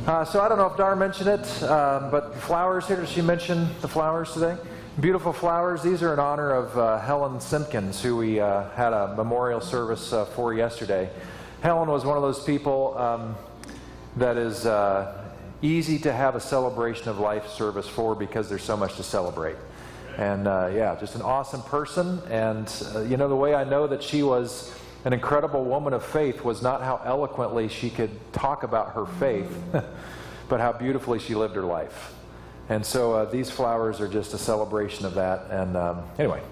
So I don't know if Dar mentioned it, but flowers here, did she mention the flowers today? Beautiful flowers. These are in honor of Helen Simpkins, who we had a memorial service for yesterday. Helen was one of those people that is easy to have a celebration of life service for because there's so much to celebrate. And yeah, just an awesome person. And you know, the way I know that she was an incredible woman of faith was not how eloquently she could talk about her faith, but how beautifully she lived her life. And so these flowers are just a celebration of that. And anyway,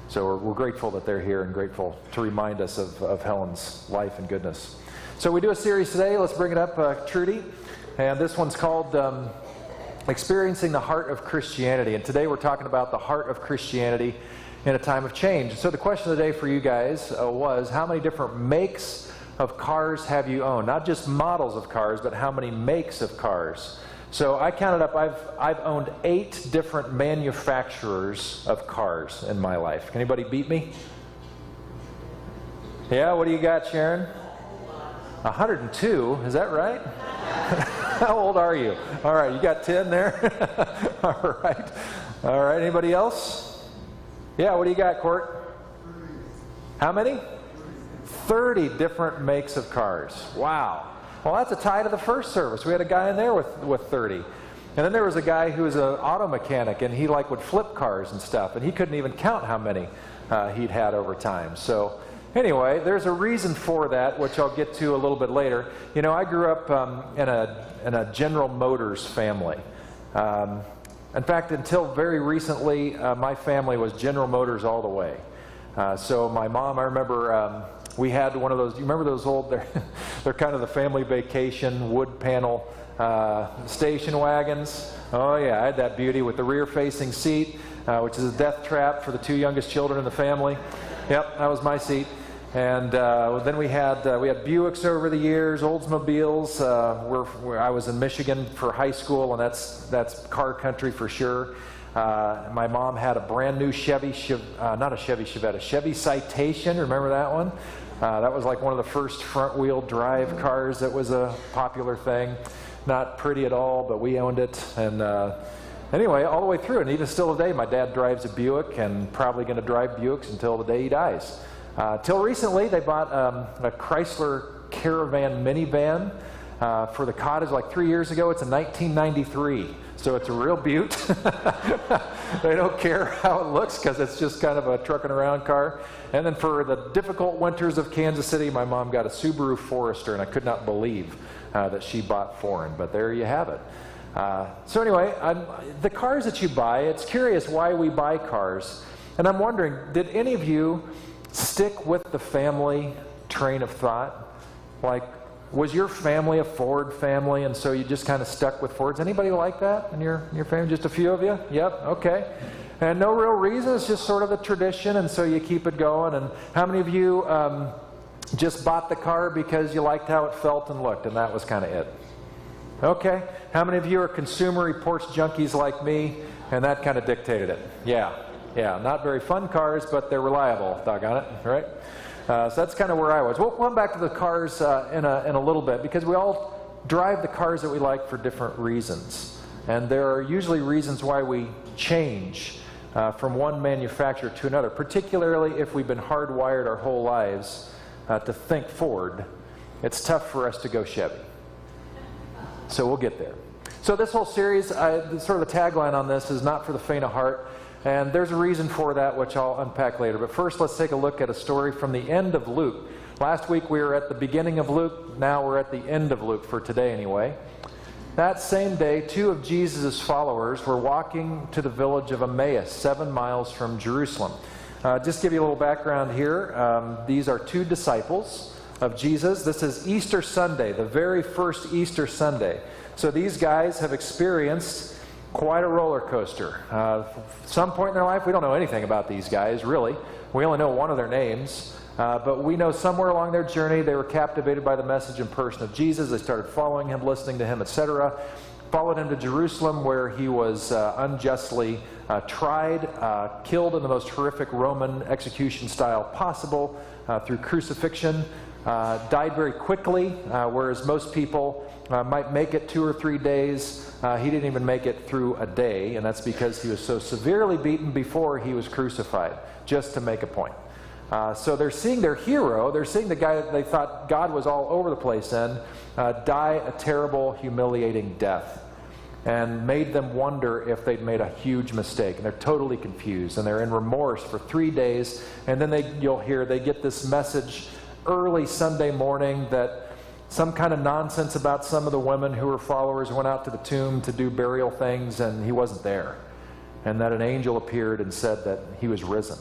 so we're grateful that they're here and grateful to remind us of Helen's life and goodness. So we do a series today. Let's bring it up, Trudy. And this one's called Experiencing the Heart of Christianity. And today we're talking about the heart of Christianity in a time of change. So the question of the day for you guys was, how many different makes of cars have you owned? Not just models of cars, but how many makes of cars? So I counted up, I've owned 8 different manufacturers of cars in my life. Can anybody beat me? Yeah, what do you got, Sharon? 102, is that right? How old are you? All right, you got 10 there? All right. All right, anybody else? Yeah, what do you got, Court? How many? 30 different makes of cars. Wow. Well, that's a tie to the first service. We had a guy in there with 30. And then there was a guy who was an auto mechanic, and he would flip cars and stuff, and he couldn't even count how many he'd had over time. So anyway, there's a reason for that, which I'll get to a little bit later. You know, I grew up in a General Motors family. In fact, until very recently, my family was General Motors all the way. So my mom, I remember we had one of those, you remember those old, they're kind of the family vacation wood panel station wagons. Oh yeah, I had that beauty with the rear-facing seat, which is a death trap for the 2 youngest children in the family. Yep, that was my seat. And then we had Buicks over the years, Oldsmobiles. I was in Michigan for high school, and that's car country for sure. My mom had a brand new Chevy Chevette, a Chevy Citation. Remember that one? That was like one of the first front-wheel drive cars that was a popular thing. Not pretty at all, but we owned it. And anyway, all the way through, and even still today, my dad drives a Buick, and probably going to drive Buicks until the day he dies. Till recently, they bought a Chrysler Caravan minivan for the cottage like 3 years ago. It's a 1993, so it's a real beaut. They don't care how it looks because it's just kind of a trucking around car. And then for the difficult winters of Kansas City, my mom got a Subaru Forester, and I could not believe that she bought foreign, but there you have it. So anyway, the cars that you buy, it's curious why we buy cars. And I'm wondering, did any of you stick with the family train of thought? Like, was your family a Ford family, and so you just kind of stuck with Fords? Anybody like that in your family? Just a few of you? Yep, okay. And no real reason, it's just sort of a tradition, and so you keep it going. And how many of you just bought the car because you liked how it felt and looked, and that was kind of it? Okay. How many of you are Consumer Reports junkies like me, and that kind of dictated it? Yeah. Yeah, not very fun cars, but they're reliable, doggone it, right? So that's kind of where I was. We'll come back to the cars in a little bit, because we all drive the cars that we like for different reasons. And there are usually reasons why we change from one manufacturer to another, particularly if we've been hardwired our whole lives to think Ford. It's tough for us to go Chevy. So we'll get there. So this whole series, sort of the tagline on this is not for the faint of heart. And there's a reason for that, which I'll unpack later. But first, let's take a look at a story from the end of Luke. Last week we were at the beginning of Luke. Now we're at the end of Luke, for today anyway. That same day, 2 of Jesus' followers were walking to the village of Emmaus, 7 miles from Jerusalem. Just to give you a little background here, these are 2 disciples of Jesus. This is Easter Sunday, the very first Easter Sunday. So these guys have experienced quite a roller coaster. Some point in their life, we don't know anything about these guys, really. We only know one of their names. But we know somewhere along their journey, they were captivated by the message and person of Jesus. They started following him, listening to him, etc. Followed him to Jerusalem, where he was unjustly tried, killed in the most horrific Roman execution style possible through crucifixion. died very quickly, whereas most people might make it 2 or 3 days. He didn't even make it through a day, and that's because he was so severely beaten before he was crucified, just to make a point. So they're seeing their hero, they're seeing the guy that they thought God was all over the place in, die a terrible, humiliating death, and made them wonder if they'd made a huge mistake. And they're totally confused, and they're in remorse for 3 days. And then you'll hear they get this message early Sunday morning that some kind of nonsense about some of the women who were followers went out to the tomb to do burial things, and he wasn't there. And that an angel appeared and said that he was risen.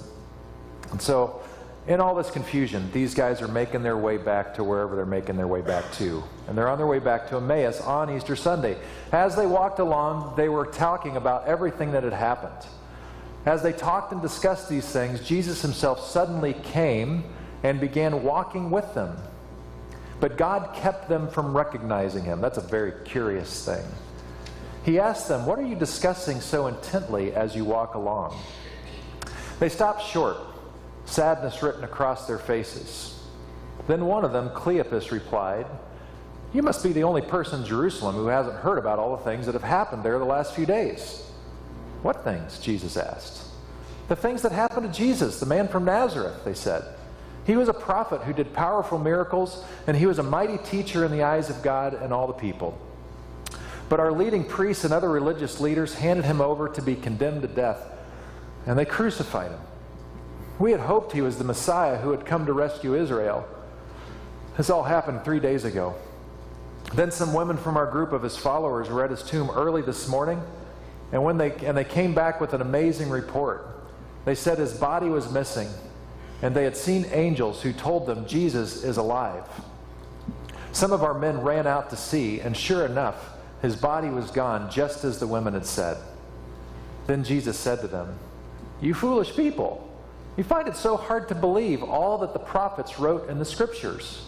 And so, in all this confusion, these guys are making their way back to wherever they're making their way back to. And they're on their way back to Emmaus on Easter Sunday. As they walked along, they were talking about everything that had happened. As they talked and discussed these things, Jesus himself suddenly came and began walking with them. But God kept them from recognizing him. That's a very curious thing. He asked them, "What are you discussing so intently as you walk along?" They stopped short, sadness written across their faces. Then one of them, Cleopas, replied, "You must be the only person in Jerusalem who hasn't heard about all the things that have happened there the last few days." "What things?" Jesus asked. "The things that happened to Jesus, the man from Nazareth," they said. "He was a prophet who did powerful miracles, and he was a mighty teacher in the eyes of God and all the people. But our leading priests and other religious leaders handed him over to be condemned to death, and they crucified him. We had hoped he was the Messiah who had come to rescue Israel. This all happened 3 days ago. Then some women from our group of his followers were at his tomb early this morning, and they came back with an amazing report. They said his body was missing, and they had seen angels who told them Jesus is alive. Some of our men ran out to see, and sure enough, his body was gone, just as the women had said." Then Jesus said to them, "You foolish people, you find it so hard to believe all that the prophets wrote in the scriptures.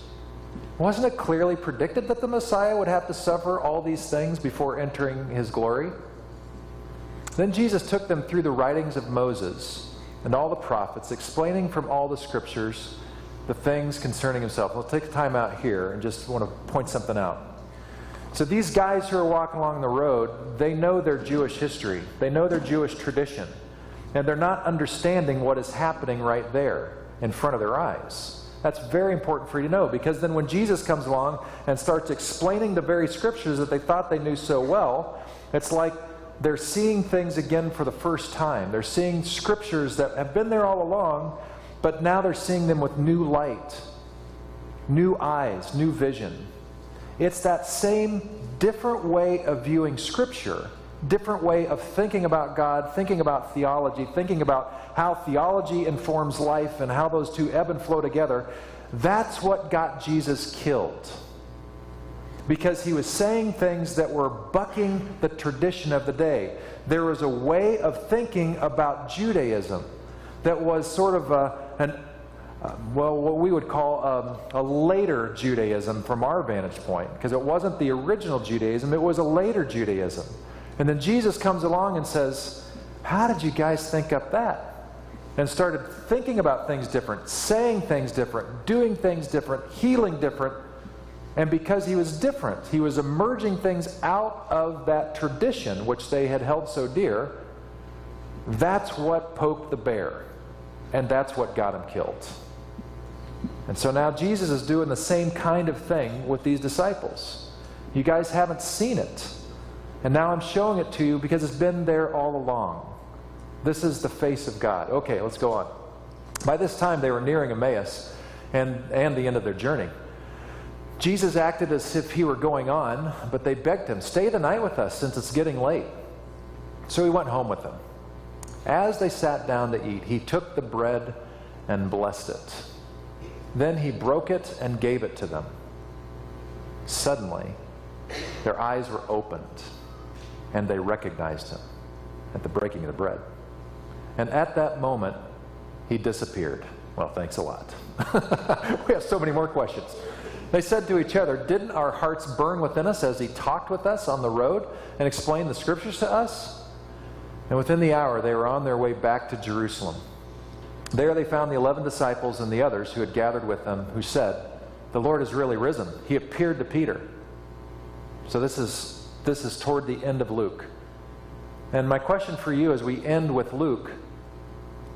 Wasn't it clearly predicted that the Messiah would have to suffer all these things before entering his glory?" Then Jesus took them through the writings of Moses and all the prophets, explaining from all the scriptures the things concerning himself. We'll take time out here and just want to point something out. So these guys who are walking along the road, they know their Jewish history. They know their Jewish tradition. And they're not understanding what is happening right there in front of their eyes. That's very important for you to know, because then when Jesus comes along and starts explaining the very scriptures that they thought they knew so well, it's like they're seeing things again for the first time. They're seeing scriptures that have been there all along, but now they're seeing them with new light, new eyes, new vision. It's that same different way of viewing Scripture, different way of thinking about God, thinking about theology, thinking about how theology informs life and how those two ebb and flow together. That's what got Jesus killed. Because he was saying things that were bucking the tradition of the day. There was a way of thinking about Judaism that was sort of what we would call a later Judaism from our vantage point, because it wasn't the original Judaism, it was a later Judaism. And then Jesus comes along and says, "How did you guys think up that?" And started thinking about things different, saying things different, doing things different, healing different. And because he was different, he was emerging things out of that tradition which they had held so dear. That's what poked the bear. And that's what got him killed. And so now Jesus is doing the same kind of thing with these disciples. You guys haven't seen it. And now I'm showing it to you because it's been there all along. This is the face of God. Okay, let's go on. By this time they were nearing Emmaus and the end of their journey. Jesus acted as if he were going on, but they begged him, "Stay the night with us since it's getting late." So he went home with them. As they sat down to eat, he took the bread and blessed it. Then he broke it and gave it to them. Suddenly, their eyes were opened, and they recognized him at the breaking of the bread. And at that moment, he disappeared. Well, thanks a lot. We have so many more questions. They said to each other, "Didn't our hearts burn within us as he talked with us on the road and explained the scriptures to us?" And within the hour, they were on their way back to Jerusalem. There they found the 11 disciples and the others who had gathered with them, who said, the Lord is really risen. He appeared to Peter. So this is toward the end of Luke. And my question for you as we end with Luke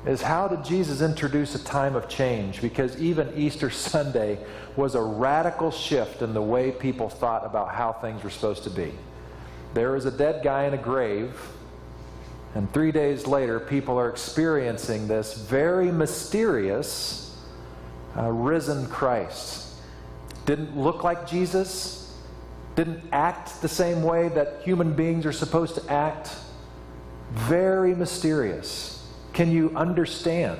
is, how did Jesus introduce a time of change? Because even Easter Sunday was a radical shift in the way people thought about how things were supposed to be. There was a dead guy in a grave, and 3 days later people are experiencing this very mysterious risen Christ. Didn't look like Jesus, didn't act the same way that human beings are supposed to act. Very mysterious. Can you understand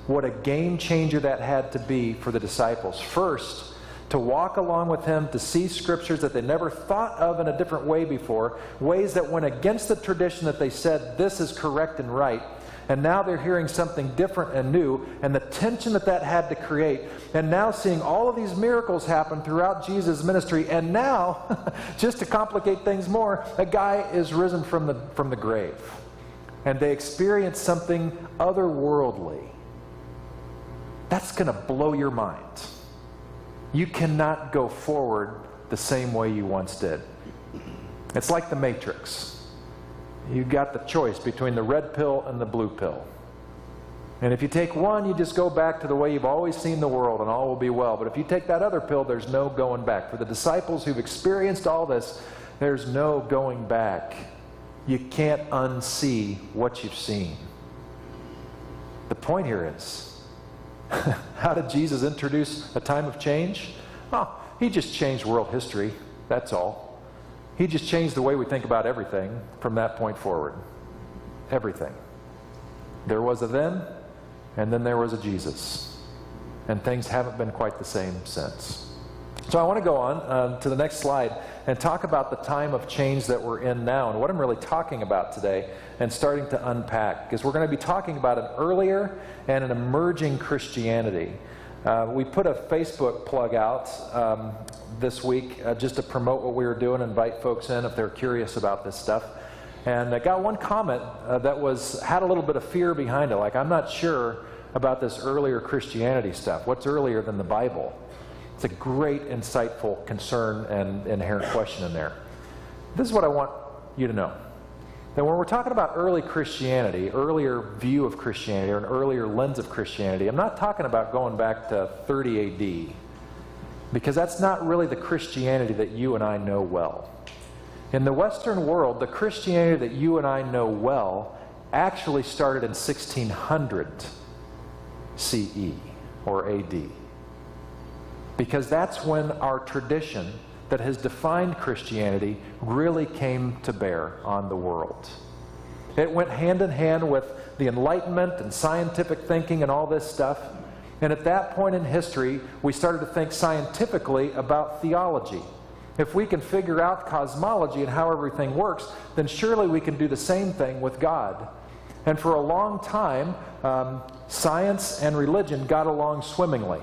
what a game changer that had to be for the disciples? First, to walk along with him, to see scriptures that they never thought of in a different way before, ways that went against the tradition that they said, this is correct and right. And now they're hearing something different and new, and the tension that that had to create. And now seeing all of these miracles happen throughout Jesus' ministry. And now, just to complicate things more, a guy is risen from the grave. And they experience something otherworldly. That's going to blow your mind. You cannot go forward the same way you once did. It's like the Matrix. You've got the choice between the red pill and the blue pill. And if you take one, you just go back to the way you've always seen the world and all will be well. But if you take that other pill, there's no going back. For the disciples who've experienced all this, there's no going back. You can't unsee what you've seen. The point here is, how did Jesus introduce a time of change? Oh, he just changed world history, that's all. He just changed the way we think about everything from that point forward. Everything. There was a then, and then there was a Jesus. And things haven't been quite the same since. So I want to go on to the next slide and talk about the time of change that we're in now and what I'm really talking about today and starting to unpack. Because we're going to be talking about an earlier and an emerging Christianity. We put a Facebook plug out this week just to promote what we were doing, invite folks in if they're curious about this stuff. And I got one comment that had a little bit of fear behind it, like, I'm not sure about this earlier Christianity stuff. What's earlier than the Bible? It's a great, insightful concern and inherent question in there. This is what I want you to know. That when we're talking about early Christianity, earlier view of Christianity, or an earlier lens of Christianity, I'm not talking about going back to 30 AD, because that's not really the Christianity that you and I know well. In the Western world, the Christianity that you and I know well actually started in 1600 CE or AD. Because that's when our tradition that has defined Christianity really came to bear on the world. It went hand in hand with the Enlightenment and scientific thinking and all this stuff. And at that point in history, we started to think scientifically about theology. If we can figure out cosmology and how everything works, then surely we can do the same thing with God. And for a long time, science and religion got along swimmingly.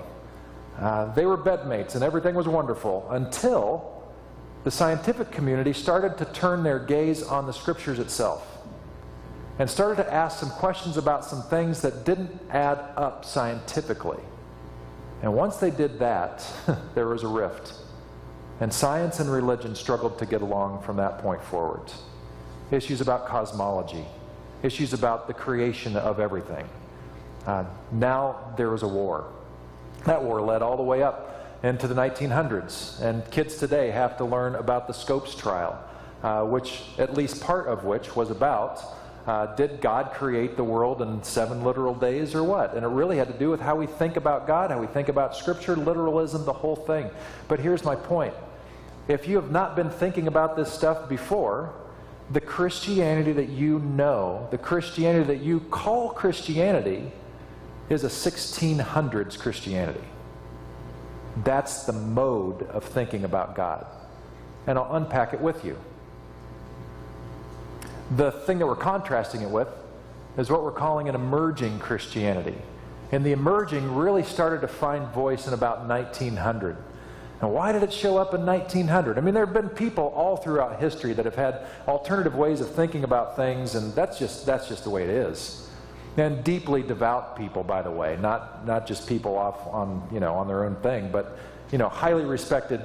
They were bedmates and everything was wonderful until the scientific community started to turn their gaze on the scriptures itself and started to ask some questions about some things that didn't add up scientifically. And once they did that, there was a rift. And science and religion struggled to get along from that point forward. Issues about cosmology, issues about the creation of everything. Now there was a war. That war led all the way up into the 1900s, and kids today have to learn about the Scopes trial, which at least part of which was about, did God create the world in 7 literal days or what? And it really had to do with how we think about God, how we think about Scripture, literalism, the whole thing. But here's my point. If you have not been thinking about this stuff before, the Christianity that you know, the Christianity that you call Christianity, is a 1600s Christianity. That's the mode of thinking about God. And I'll unpack it with you. The thing that we're contrasting it with is what we're calling an emerging Christianity. And the emerging really started to find voice in about 1900. And why did it show up in 1900? I mean, there have been people all throughout history that have had alternative ways of thinking about things, and that's just the way it is. And deeply devout people, by the way, not just people off on, on their own thing, but highly respected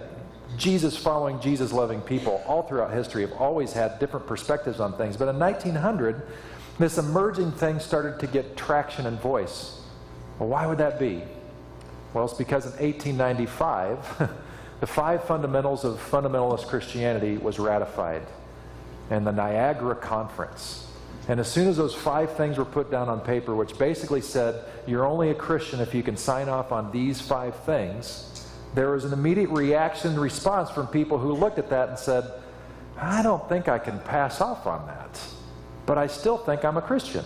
Jesus-following, Jesus-loving people all throughout history have always had different perspectives on things. But in 1900, this emerging thing started to get traction and voice. Well, why would that be? Well, it's because in 1895, the 5 fundamentals of fundamentalist Christianity was ratified in the Niagara Conference. And as soon as those 5 things were put down on paper, which basically said, you're only a Christian if you can sign off on these 5 things, there was an immediate reaction and response from people who looked at that and said, I don't think I can pass off on that, but I still think I'm a Christian.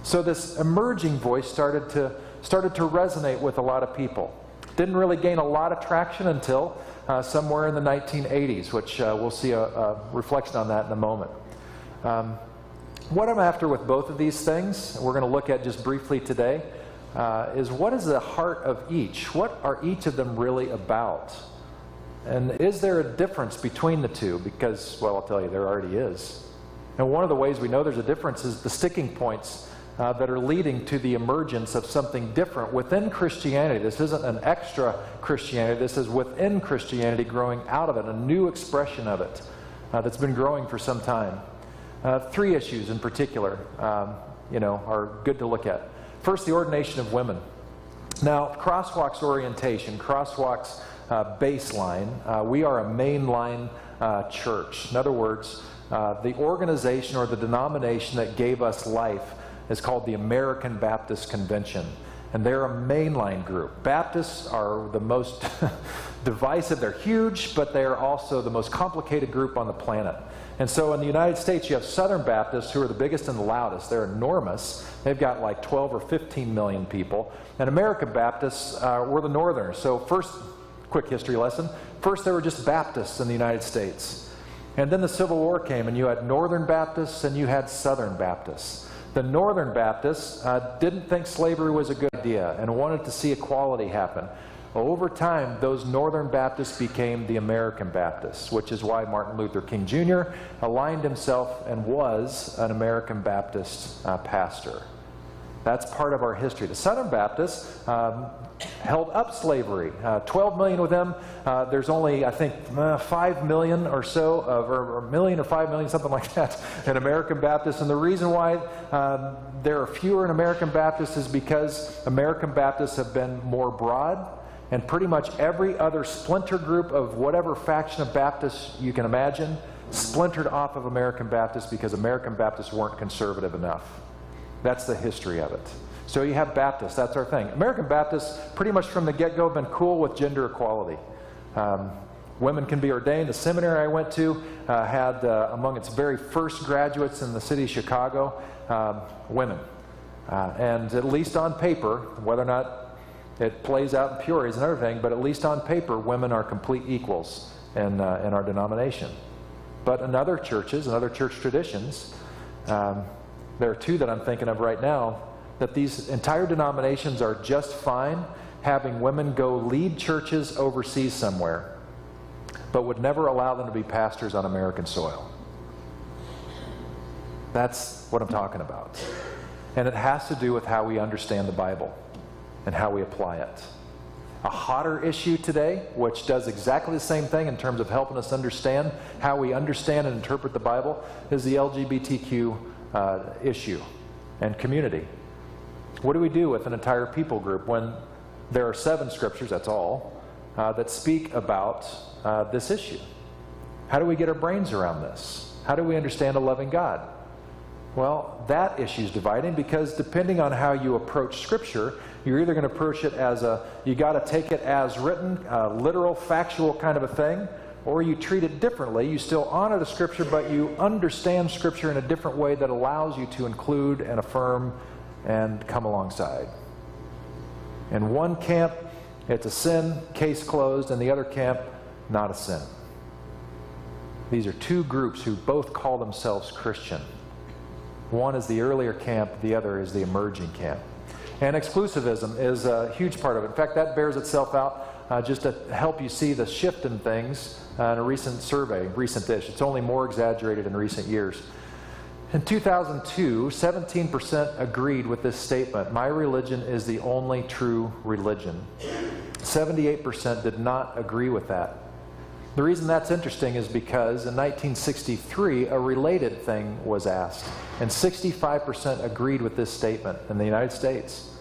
So this emerging voice started to resonate with a lot of people. Didn't really gain a lot of traction until somewhere in the 1980s, which we'll see a reflection on that in a moment. What I'm after with both of these things, we're going to look at just briefly today, is what is the heart of each? What are each of them really about? And is there a difference between the two? Because, well, I'll tell you, there already is. And one of the ways we know there's a difference is the sticking points that are leading to the emergence of something different within Christianity. This isn't an extra Christianity. This is within Christianity growing out of it, a new expression of it that's been growing for some time. 3 issues in particular, are good to look at. First, the ordination of women. Now, Crosswalk's orientation, Crosswalk's baseline, we are a mainline church. In other words, the organization or the denomination that gave us life is called the American Baptist Convention. And they're a mainline group. Baptists are the most divisive. They're huge, but they are also the most complicated group on the planet. And so in the United States, you have Southern Baptists who are the biggest and the loudest. They're enormous. They've got like 12 or 15 million people. And American Baptists were the Northerners. So first, quick history lesson. First, there were just Baptists in the United States. And then the Civil War came, and you had Northern Baptists and you had Southern Baptists. The Northern Baptists didn't think slavery was a good idea and wanted to see equality happen. Over time, those Northern Baptists became the American Baptists, which is why Martin Luther King Jr. aligned himself and was an American Baptist pastor. That's part of our history. The Southern Baptists held up slavery. 12 million of them. There's only, I think, 5 million or so, or a million or 5 million, something like that, in American Baptists. And the reason why there are fewer in American Baptists is because American Baptists have been more broad, and pretty much every other splinter group of whatever faction of Baptists you can imagine splintered off of American Baptists because American Baptists weren't conservative enough. That's the history of it. So you have Baptists, that's our thing. American Baptists, pretty much from the get-go, have been cool with gender equality. Women can be ordained. The seminary I went to had, among its very first graduates in the city of Chicago, women. And at least on paper, whether or not it plays out in Peoria is another thing, but at least on paper, women are complete equals in our denomination. But in other churches, in other church traditions, there are 2 that I'm thinking of right now, that these entire denominations are just fine having women go lead churches overseas somewhere, but would never allow them to be pastors on American soil. That's what I'm talking about. And it has to do with how we understand the Bible and how we apply it. A hotter issue today, which does exactly the same thing in terms of helping us understand how we understand and interpret the Bible, is the LGBTQ issue and community. What do we do with an entire people group when there are 7 scriptures, that's all, that speak about this issue? How do we get our brains around this? How do we understand a loving God? Well, that issue is dividing because depending on how you approach Scripture, you're either going to approach it as you got to take it as written, literal, factual kind of a thing, or you treat it differently. You still honor the Scripture, but you understand Scripture in a different way that allows you to include and affirm and come alongside. In one camp, it's a sin, case closed, and the other camp, not a sin. These are 2 groups who both call themselves Christian. One is the earlier camp, the other is the emerging camp. And exclusivism is a huge part of it. In fact, that bears itself out just to help you see the shift in things in a recent survey, recent-ish. It's only more exaggerated in recent years. In 2002, 17% agreed with this statement: my religion is the only true religion. 78% did not agree with that. The reason that's interesting is because in 1963, a related thing was asked, and 65% agreed with this statement in the United States,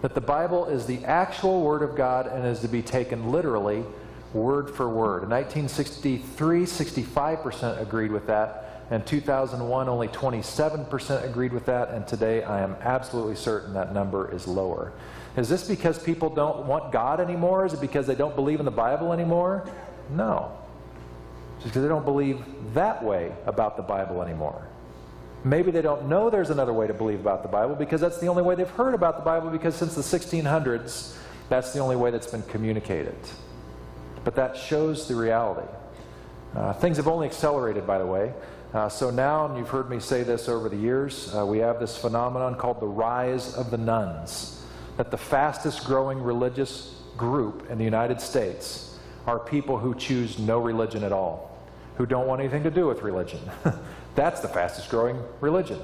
that the Bible is the actual Word of God and is to be taken literally, word for word. In 1963, 65% agreed with that. In 2001, only 27% agreed with that, and today I am absolutely certain that number is lower. Is this because people don't want God anymore? Is it because they don't believe in the Bible anymore? No. It's because they don't believe that way about the Bible anymore. Maybe they don't know there's another way to believe about the Bible because that's the only way they've heard about the Bible, because since the 1600s, that's the only way that's been communicated. But that shows the reality. Things have only accelerated, by the way. So now, and you've heard me say this over the years, we have this phenomenon called the rise of the nuns. That the fastest growing religious group in the United States are people who choose no religion at all, who don't want anything to do with religion. That's the fastest growing religion.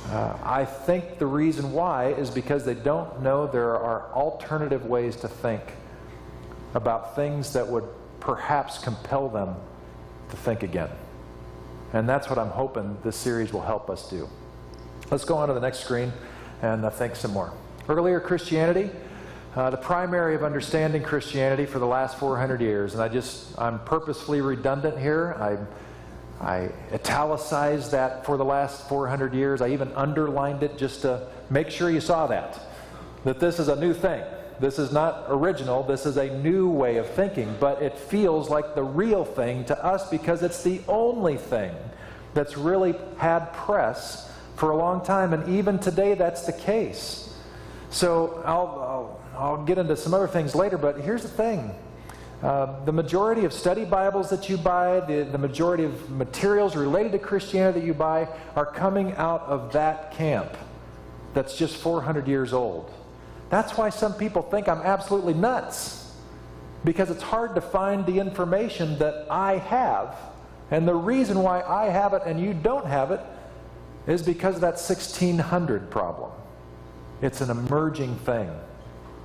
I think the reason why is because they don't know there are alternative ways to think about things that would perhaps compel them to think again. And that's what I'm hoping this series will help us do. Let's go on to the next screen and think some more. Earlier Christianity, the primary of understanding Christianity for the last 400 years, and I'm purposefully redundant here. I italicized that for the last 400 years. I even underlined it just to make sure you saw that this is a new thing. This is not original. This is a new way of thinking, but it feels like the real thing to us because it's the only thing that's really had press for a long time, and even today that's the case. So I'll get into some other things later, but here's the thing. The majority of study Bibles that you buy, the majority of materials related to Christianity that you buy are coming out of that camp that's just 400 years old. That's why some people think I'm absolutely nuts, because it's hard to find the information that I have, and the reason why I have it and you don't have it is because of that 1600 problem. It's an emerging thing.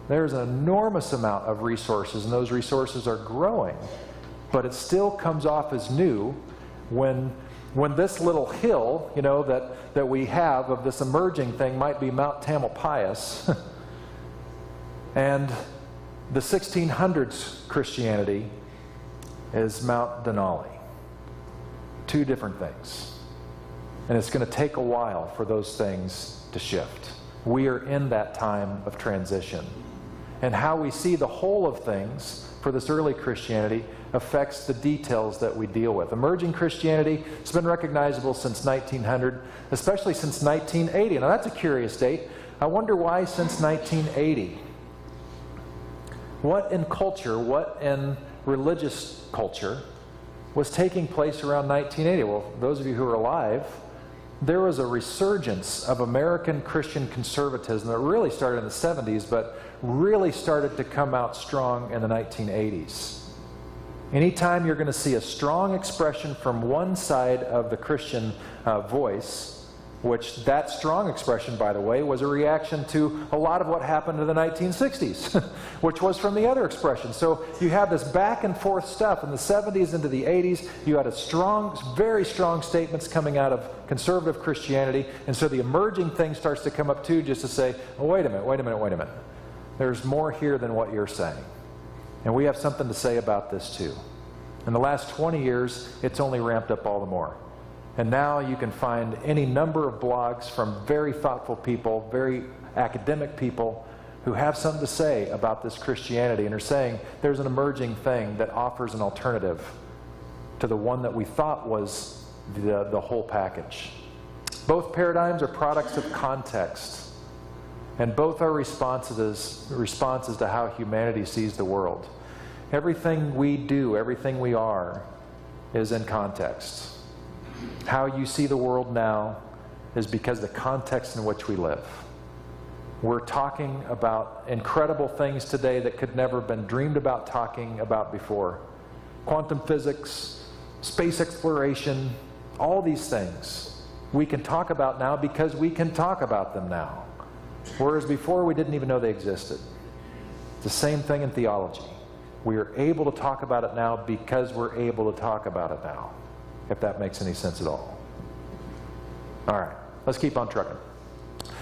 There's an enormous amount of resources, and those resources are growing, but it still comes off as new when this little hill, that we have of this emerging thing might be Mount Tamalpais, and the 1600s Christianity is Mount Denali. Two different things. And it's going to take a while for those things to shift. We are in that time of transition. And how we see the whole of things for this early Christianity affects the details that we deal with. Emerging Christianity has been recognizable since 1900, especially since 1980. Now that's a curious date. I wonder why since 1980. What in culture, what in religious culture was taking place around 1980? Well, those of you who are alive, there was a resurgence of American Christian conservatism that really started in the 70s, but really started to come out strong in the 1980s. Anytime you're going to see a strong expression from one side of the Christian voice, which that strong expression, by the way, was a reaction to a lot of what happened in the 1960s, which was from the other expression. So you have this back and forth stuff in the 70s into the 80s. You had very strong statements coming out of conservative Christianity, and so the emerging thing starts to come up too, just to say, oh, wait a minute. There's more here than what you're saying. And we have something to say about this too. In the last 20 years, it's only ramped up all the more. And now you can find any number of blogs from very thoughtful people, very academic people, who have something to say about this Christianity and are saying there's an emerging thing that offers an alternative to the one that we thought was the whole package. Both paradigms are products of context, and both are responses to how humanity sees the world. Everything we do, everything we are, is in context. How you see the world now is because of the context in which we live. We're talking about incredible things today that could never have been dreamed about talking about before. Quantum physics, space exploration, all these things we can talk about now because we can talk about them now. Whereas before we didn't even know they existed. It's the same thing in theology. We are able to talk about it now because we're able to talk about it now, if that makes any sense at all. All right, let's keep on trucking.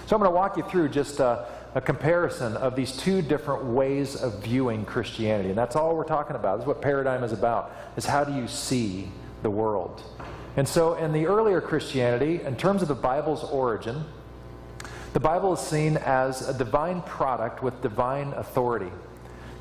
So I'm going to walk you through just a comparison of these two different ways of viewing Christianity. And that's all we're talking about. This is what paradigm is about, is how do you see the world. And so in the earlier Christianity, in terms of the Bible's origin, the Bible is seen as a divine product with divine authority.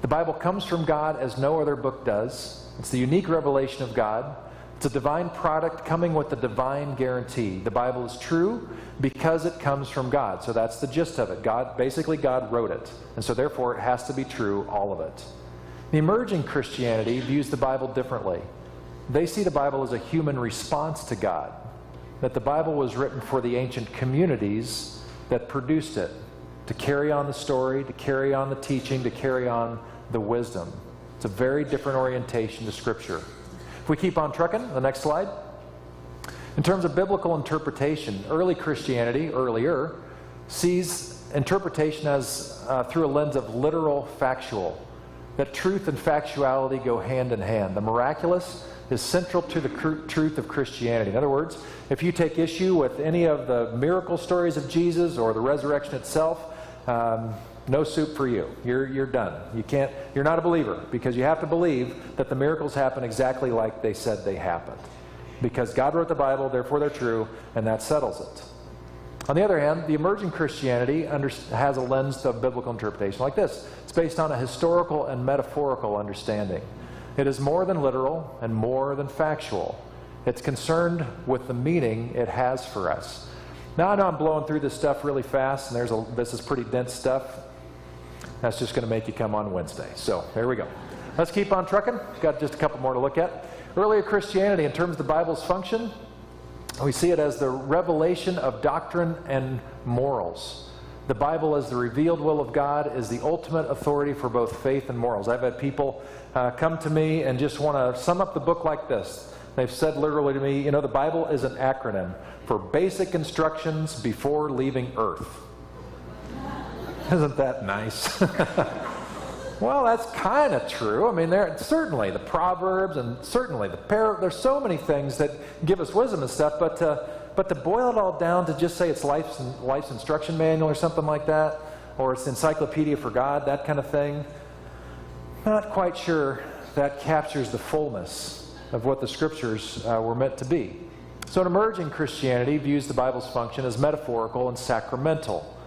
The Bible comes from God as no other book does. It's the unique revelation of God. It's a divine product coming with a divine guarantee. The Bible is true because it comes from God. So that's the gist of it. Basically God wrote it. And so therefore it has to be true, all of it. The emerging Christianity views the Bible differently. They see the Bible as a human response to God. That the Bible was written for the ancient communities that produced it, to carry on the story, to carry on the teaching, to carry on the wisdom. It's a very different orientation to Scripture. If we keep on trucking, the next slide. In terms of biblical interpretation, early Christianity, earlier, sees interpretation as through a lens of literal factual, that truth and factuality go hand in hand. The miraculous is central to the truth of Christianity. In other words, if you take issue with any of the miracle stories of Jesus or the resurrection itself, no soup for you. You're done. You're not a believer, because you have to believe that the miracles happen exactly like they said they happened. Because God wrote the Bible, therefore they're true, and that settles it. On the other hand, the emerging Christianity has a lens of biblical interpretation like this. It's based on a historical and metaphorical understanding. It is more than literal and more than factual. It's concerned with the meaning it has for us. Now I know I'm blowing through this stuff really fast, and this is pretty dense stuff. That's just going to make you come on Wednesday. So there we go. Let's keep on trucking. Got just a couple more to look at. Earlier Christianity, in terms of the Bible's function, we see it as the revelation of doctrine and morals. The Bible, as the revealed will of God, is the ultimate authority for both faith and morals. I've had people come to me and just want to sum up the book like this. They've said literally to me, the Bible is an acronym for basic instructions before leaving Earth. Isn't that nice? Well, that's kind of true. I mean, certainly the Proverbs and certainly there's so many things that give us wisdom and stuff, but to boil it all down to just say it's life's instruction manual or something like that, or it's encyclopedia for God, that kind of thing, not quite sure that captures the fullness of what the Scriptures were meant to be. So an emerging Christianity views the Bible's function as metaphorical and sacramental.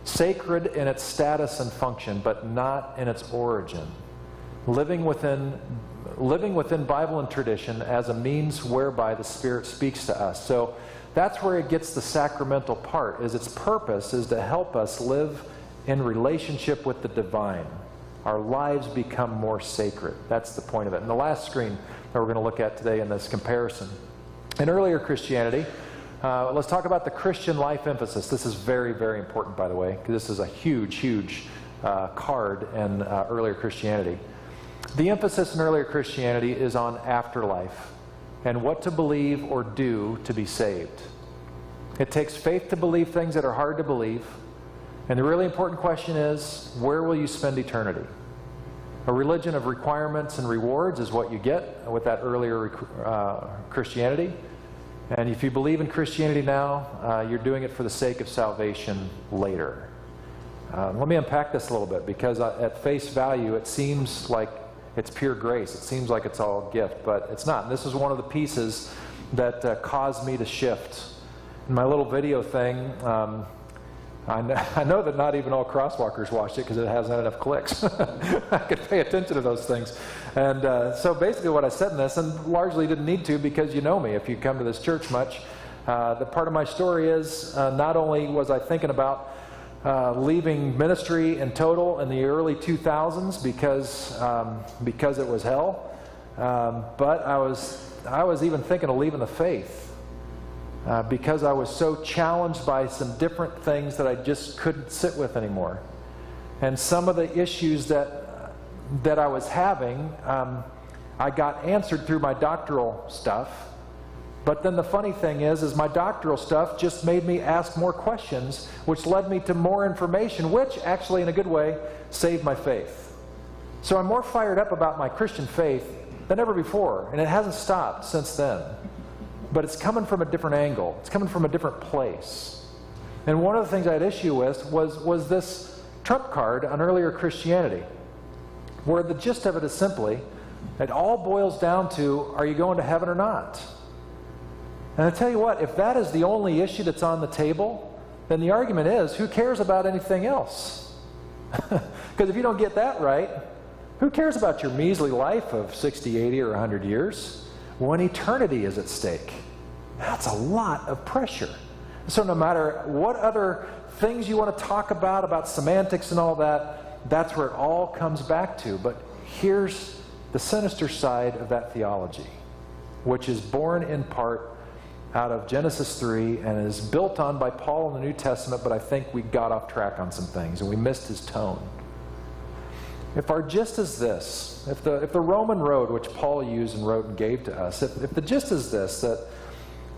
Sacred in its status and function, but not in its origin. Living within Bible and tradition as a means whereby the Spirit speaks to us. So that's where it gets the sacramental part, is its purpose is to help us live in relationship with the divine. Our lives become more sacred. That's the point of it. And the last screen that we're going to look at today in this comparison. In earlier Christianity, let's talk about the Christian life emphasis. This is very, very important, by the way, because this is a huge, huge card in earlier Christianity. The emphasis in earlier Christianity is on afterlife and what to believe or do to be saved. It takes faith to believe things that are hard to believe. And the really important question is, where will you spend eternity? A religion of requirements and rewards is what you get with that earlier Christianity. And if you believe in Christianity now, you're doing it for the sake of salvation later. Let me unpack this a little bit, because at face value, it seems like it's pure grace. It seems like it's all gift, but it's not. And this is one of the pieces that caused me to shift. In my little video thing, I know that not even all crosswalkers watched it because it hasn't had enough clicks. I could pay attention to those things. And so basically what I said in this, and largely didn't need to because you know me if you come to this church much, the part of my story is not only was I thinking about leaving ministry in total in the early 2000s because it was hell, but I was even thinking of leaving the faith. Because I was so challenged by some different things that I just couldn't sit with anymore. And some of the issues that I was having, I got answered through my doctoral stuff. But then the funny thing is my doctoral stuff just made me ask more questions, which led me to more information, which actually, in a good way, saved my faith. So I'm more fired up about my Christian faith than ever before, and it hasn't stopped since then. But it's coming from a different angle. It's coming from a different place. And one of the things I had issue with was this trump card on earlier Christianity, where the gist of it is simply, it all boils down to, are you going to heaven or not? And I tell you what, if that is the only issue that's on the table, then the argument is, who cares about anything else? Because if you don't get that right, who cares about your measly life of 60, 80, or 100 years when eternity is at stake? That's a lot of pressure. So no matter what other things you want to talk about semantics and all that, that's where it all comes back to. But here's the sinister side of that theology, which is born in part out of Genesis 3 and is built on by Paul in the New Testament, but I think we got off track on some things and we missed his tone. If our gist is this, if the Roman road, which Paul used and wrote and gave to us, if the gist is this, that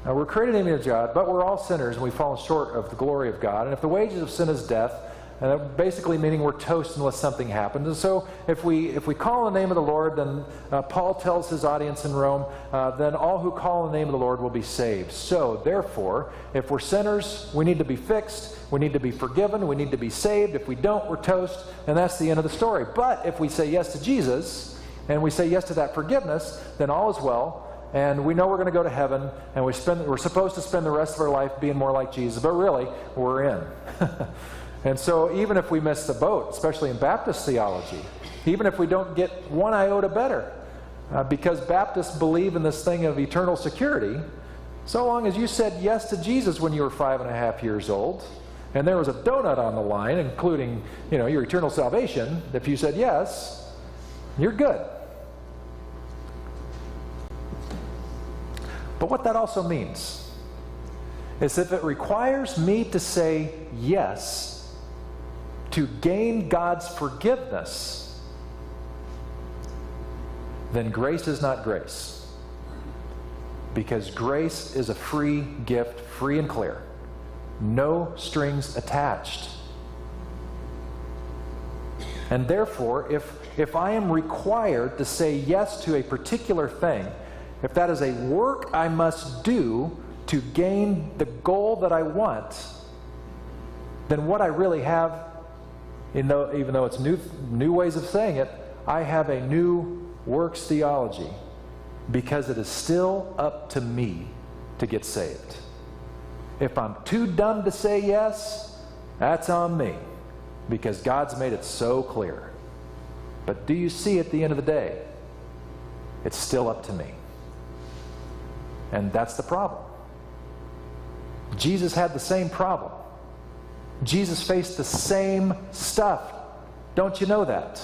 we're created in the image of God, but we're all sinners and we've fallen short of the glory of God, and if the wages of sin is death, basically meaning we're toast unless something happens. And so if we call on the name of the Lord, then Paul tells his audience in Rome, then all who call on the name of the Lord will be saved. So therefore, if we're sinners, we need to be fixed, we need to be forgiven, we need to be saved. If we don't, we're toast, and that's the end of the story. But if we say yes to Jesus, and we say yes to that forgiveness, then all is well, and we know we're going to go to heaven, and we're supposed to spend the rest of our life being more like Jesus, but really, we're in. And so even if we miss the boat, especially in Baptist theology, even if we don't get one iota better, because Baptists believe in this thing of eternal security, so long as you said yes to Jesus when you were 5.5 years old, and there was a donut on the line, including, your eternal salvation, if you said yes, you're good. But what that also means is if it requires me to say yes to gain God's forgiveness, then grace is not grace. Because grace is a free gift, free and clear. No strings attached. And therefore, if I am required to say yes to a particular thing, if that is a work I must do to gain the goal that I want, then what I really have, even though it's new ways of saying it, I have a new works theology, because it is still up to me to get saved. If I'm too dumb to say yes, that's on me, because God's made it so clear. But do you see at the end of the day, it's still up to me. And that's the problem. Jesus had the same problem. Jesus faced the same stuff. Don't you know that?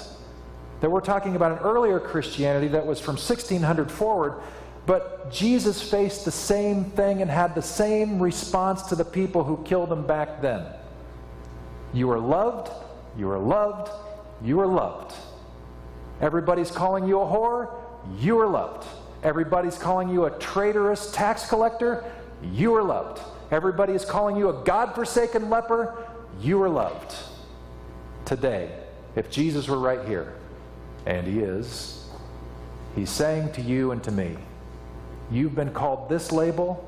That we're talking about an earlier Christianity that was from 1600 forward, but Jesus faced the same thing and had the same response to the people who killed him back then. You are loved, you are loved, you are loved. Everybody's calling you a whore, you are loved. Everybody's calling you a traitorous tax collector, you are loved. Everybody is calling you a God-forsaken leper, you are loved. Today, if Jesus were right here, and he is, he's saying to you and to me, you've been called this label,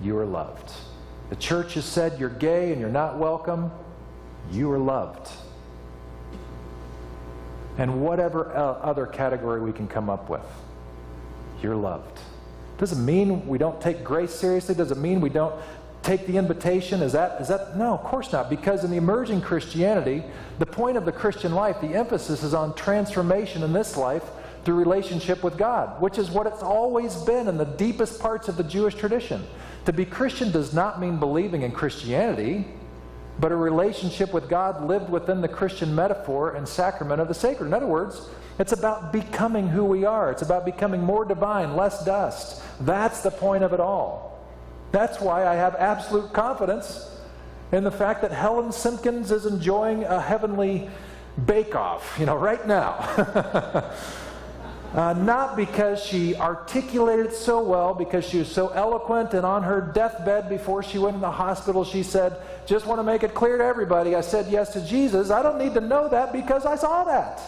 you are loved. The church has said you're gay and you're not welcome, you are loved. And whatever other category we can come up with, you're loved. Does it mean we don't take grace seriously? Does it mean we don't take the invitation? Is that? No, of course not. Because in the emerging Christianity, the point of the Christian life, the emphasis is on transformation in this life through relationship with God, which is what it's always been in the deepest parts of the Jewish tradition. To be Christian does not mean believing in Christianity, but a relationship with God lived within the Christian metaphor and sacrament of the sacred. In other words, it's about becoming who we are. It's about becoming more divine, less dust. That's the point of it all. That's why I have absolute confidence in the fact that Helen Simpkins is enjoying a heavenly bake-off, right now. Not because she articulated it so well, because she was so eloquent, and on her deathbed before she went in the hospital, she said, just want to make it clear to everybody, I said yes to Jesus. I don't need to know that because I saw that.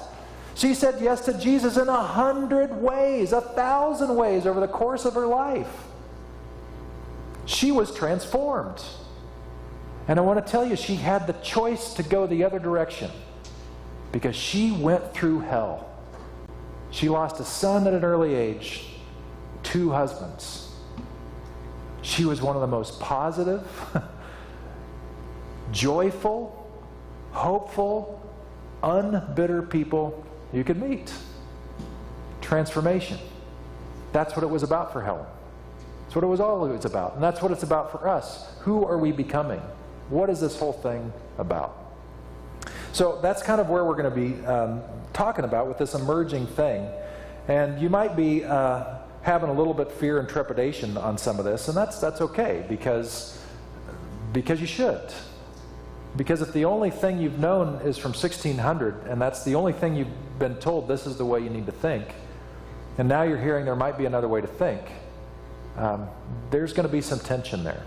She said yes to Jesus in 100 ways, 1,000 ways over the course of her life. She was transformed. And I want to tell you, she had the choice to go the other direction because she went through hell. She lost a son at an early age, 2 husbands. She was one of the most positive, joyful, hopeful, unbitter people you could meet. Transformation. That's what it was about for Helen. That's what it was always about. And that's what it's about for us. Who are we becoming? What is this whole thing about? So that's kind of where we're going to be talking about with this emerging thing. And you might be having a little bit of fear and trepidation on some of this, and that's okay, because you should. Because if the only thing you've known is from 1600, and that's the only thing you've been told this is the way you need to think, and now you're hearing there might be another way to think, there's going to be some tension there.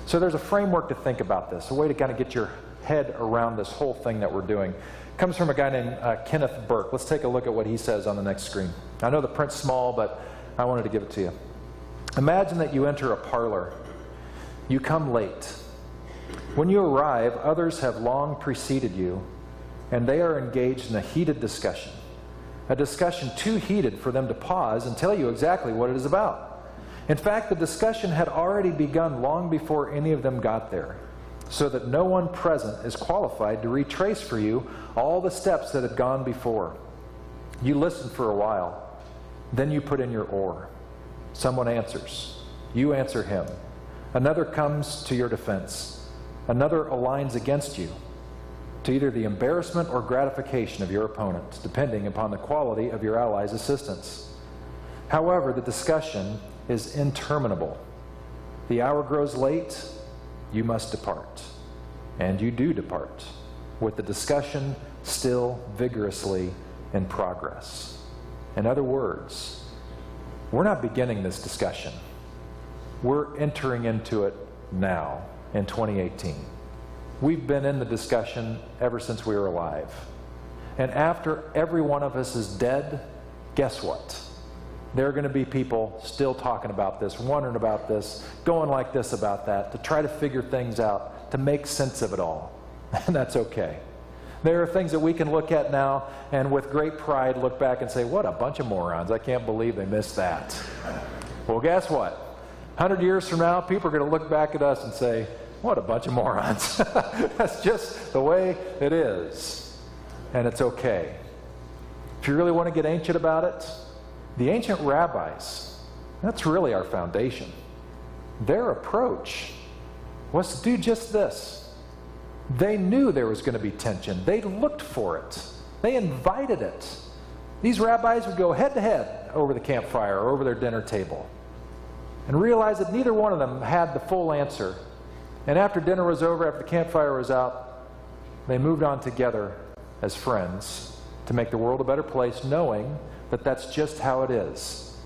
So there's a framework to think about this, a way to kind of get your head around this whole thing that we're doing. It comes from a guy named Kenneth Burke. Let's take a look at what he says on the next screen. I know the print's small, but I wanted to give it to you. Imagine that you enter a parlor. You come late. When you arrive, others have long preceded you, and they are engaged in a heated discussion. A discussion too heated for them to pause and tell you exactly what it is about. In fact, the discussion had already begun long before any of them got there, so that no one present is qualified to retrace for you all the steps that had gone before. You listen for a while. Then you put in your oar. Someone answers. You answer him. Another comes to your defense. Another aligns against you, to either the embarrassment or gratification of your opponent, depending upon the quality of your ally's assistance. However, the discussion is interminable. The hour grows late. You must depart. And you do depart, with the discussion still vigorously in progress. In other words, we're not beginning this discussion. We're entering into it now in 2018. We've been in the discussion ever since we were alive. And after every one of us is dead, guess what? There are going to be people still talking about this, wondering about this, going like this about that, to try to figure things out, to make sense of it all. And that's okay. There are things that we can look at now and with great pride look back and say, what a bunch of morons. I can't believe they missed that. Well, guess what? 100 years from now, people are going to look back at us and say, what a bunch of morons. That's just the way it is. And it's okay. If you really want to get ancient about it, the ancient rabbis, that's really our foundation. Their approach was to do just this. They knew there was going to be tension. They looked for it. They invited it. These rabbis would go head to head over the campfire or over their dinner table and realize that neither one of them had the full answer. And after dinner was over, after the campfire was out, they moved on together as friends to make the world a better place, knowing that that's just how it is.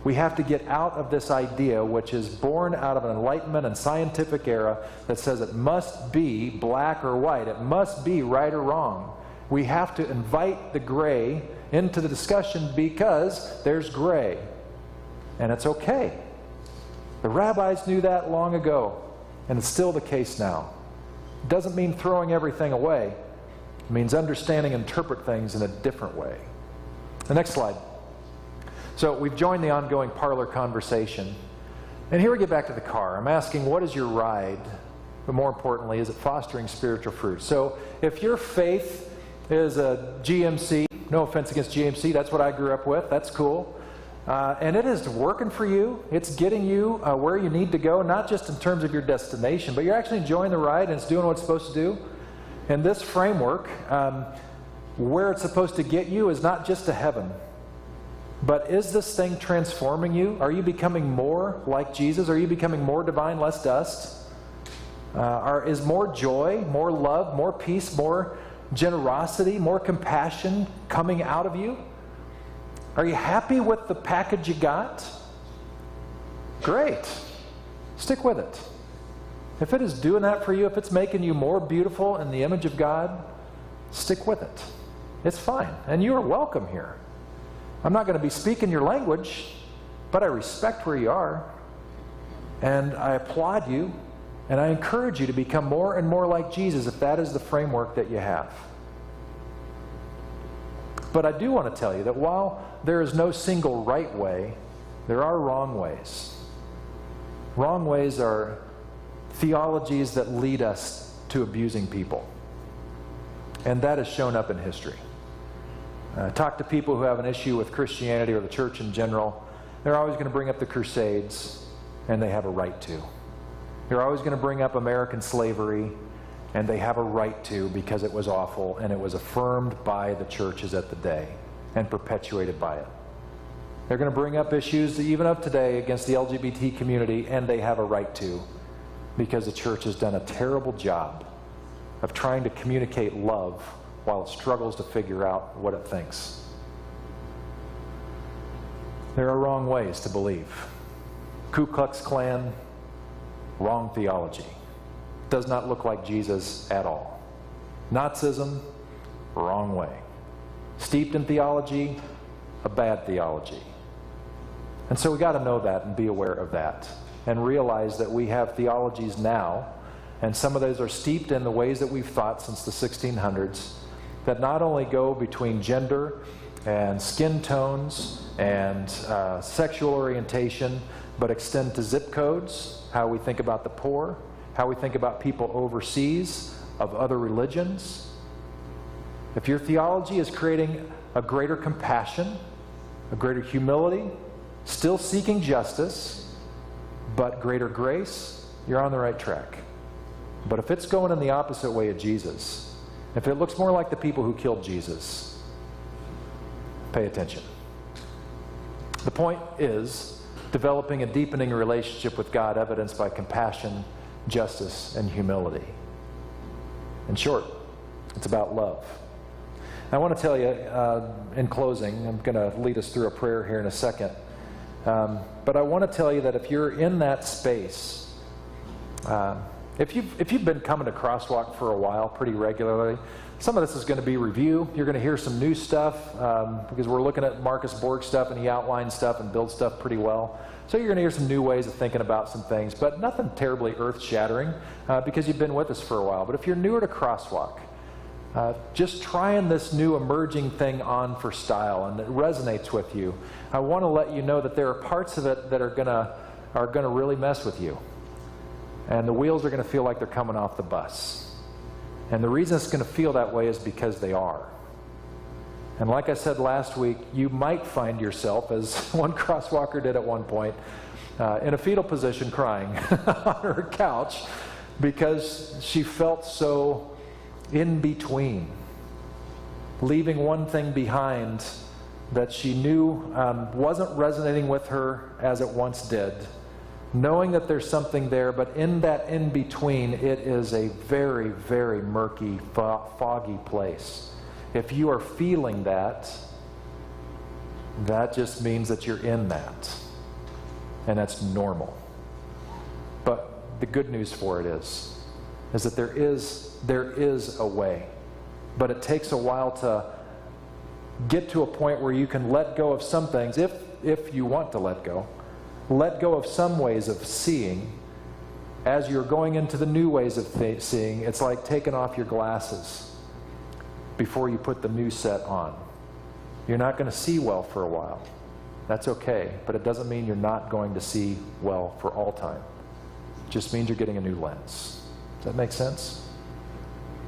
We have to get out of this idea, which is born out of an Enlightenment and scientific era that says it must be black or white. It must be right or wrong. We have to invite the gray into the discussion because there's gray. And it's okay. The rabbis knew that long ago, and it's still the case now. It doesn't mean throwing everything away. It means understanding and interpret things in a different way. The next slide. So we've joined the ongoing parlor conversation. And here we get back to the car. I'm asking, what is your ride? But more importantly, is it fostering spiritual fruit? So if your faith is a GMC, no offense against GMC, that's what I grew up with. That's cool. And it is working for you. It's getting you where you need to go, not just in terms of your destination, but you're actually enjoying the ride and it's doing what it's supposed to do. And this framework, where it's supposed to get you is not just to heaven. But is this thing transforming you? Are you becoming more like Jesus? Are you becoming more divine, less dust? Is more joy, more love, more peace, more generosity, more compassion coming out of you? Are you happy with the package you got? Great. Stick with it. If it is doing that for you, if it's making you more beautiful in the image of God, stick with it. It's fine. And you are welcome here. I'm not going to be speaking your language, but I respect where you are. And I applaud you. And I encourage you to become more and more like Jesus if that is the framework that you have. But I do want to tell you that while there is no single right way, there are wrong ways. Wrong ways are theologies that lead us to abusing people. And that has shown up in history. Talk to people who have an issue with Christianity or the church in general. They're always going to bring up the Crusades, and they have a right to. They're always going to bring up American slavery, and they have a right to because it was awful, and it was affirmed by the churches at the day and perpetuated by it. They're going to bring up issues even of today against the LGBT community, and they have a right to because the church has done a terrible job of trying to communicate love while it struggles to figure out what it thinks. There are wrong ways to believe. Ku Klux Klan, wrong theology. Does not look like Jesus at all. Nazism, wrong way. Steeped in theology, a bad theology. And so we got to know that and be aware of that and realize that we have theologies now, and some of those are steeped in the ways that we've thought since the 1600s, that not only go between gender and skin tones and sexual orientation, but extend to zip codes, how we think about the poor, how we think about people overseas of other religions. If your theology is creating a greater compassion, a greater humility, still seeking justice, but greater grace, you're on the right track. But if it's going in the opposite way of Jesus, if it looks more like the people who killed Jesus, pay attention. The point is developing a deepening relationship with God evidenced by compassion, justice, and humility. In short, it's about love. I want to tell you, in closing, I'm going to lead us through a prayer here in a second, but I want to tell you that if you're in that space, if you've been coming to Crosswalk for a while pretty regularly, some of this is going to be review. You're going to hear some new stuff because we're looking at Marcus Borg stuff, and he outlines stuff and builds stuff pretty well. So you're going to hear some new ways of thinking about some things, but nothing terribly earth-shattering because you've been with us for a while. But if you're newer to Crosswalk, just trying this new emerging thing on for style and it resonates with you, I want to let you know that there are parts of it that are going to really mess with you. And the wheels are going to feel like they're coming off the bus. And the reason it's going to feel that way is because they are. And like I said last week, you might find yourself, as one crosswalker did at one point, in a fetal position crying on her couch because she felt so in between, leaving one thing behind that she knew wasn't resonating with her as it once did, knowing that there's something there, but in that in-between, it is a very, very murky, foggy place. If you are feeling that, that just means that you're in that, and that's normal. But the good news for it is that there is a way, but it takes a while to get to a point where you can let go of some things, if you want to let go of some ways of seeing. As you're going into the new ways of seeing, it's like taking off your glasses before you put the new set on. You're not going to see well for a while. That's okay, but it doesn't mean you're not going to see well for all time. It just means you're getting a new lens. Does that make sense?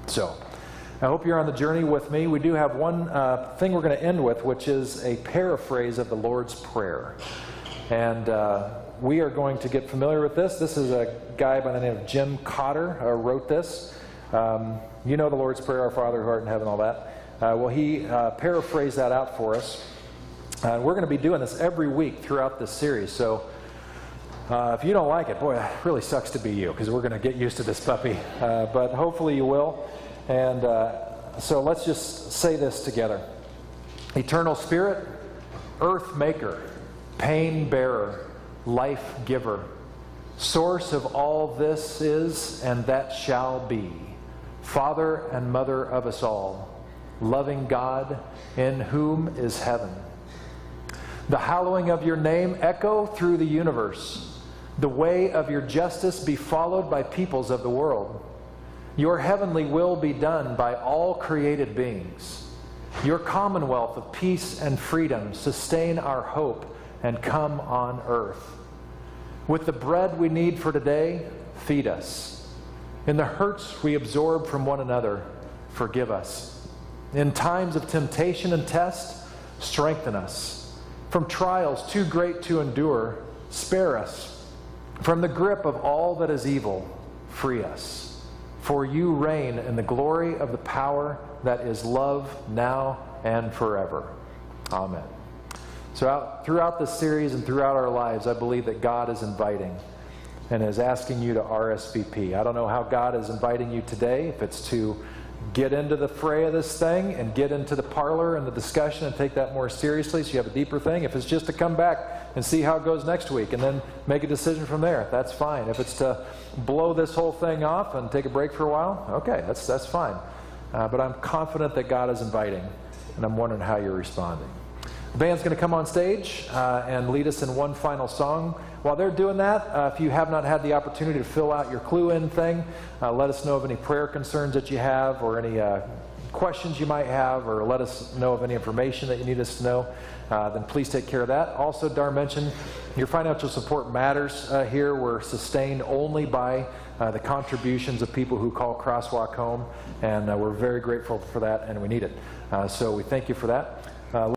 So, I hope you're on the journey with me. We do have one thing we're going to end with, which is a paraphrase of the Lord's Prayer. And we are going to get familiar with this. This is a guy by the name of Jim Cotter wrote this. You know the Lord's Prayer, Our Father who art in heaven, all that. Well, he paraphrased that out for us. We're going to be doing this every week throughout this series. So if you don't like it, boy, it really sucks to be you, because we're going to get used to this puppy. But hopefully you will. And so let's just say this together. Eternal Spirit, Earth Maker, Pain Bearer, Life Giver, Source of all this is and that shall be, Father and Mother of us all, loving God, in whom is heaven. The hallowing of your name echo through the universe. The way of your justice be followed by peoples of the world. Your heavenly will be done by all created beings. Your commonwealth of peace and freedom sustain our hope and come on earth. With the bread we need for today, feed us. In the hurts we absorb from one another, forgive us. In times of temptation and test, strengthen us. From trials too great to endure, spare us. From the grip of all that is evil, free us. For you reign in the glory of the power that is love now and forever. Amen. So throughout this series and throughout our lives, I believe that God is inviting and is asking you to RSVP. I don't know how God is inviting you today, if it's to get into the fray of this thing and get into the parlor and the discussion and take that more seriously so you have a deeper thing. If it's just to come back and see how it goes next week and then make a decision from there, that's fine. If it's to blow this whole thing off and take a break for a while, okay, that's fine. But I'm confident that God is inviting, and I'm wondering how you're responding. The band's going to come on stage and lead us in one final song. While they're doing that, if you have not had the opportunity to fill out your clue-in thing, let us know of any prayer concerns that you have or any questions you might have, or let us know of any information that you need us to know. Then please take care of that. Also, Dar mentioned your financial support matters here. We're sustained only by the contributions of people who call Crosswalk home, and we're very grateful for that, and we need it. So we thank you for that.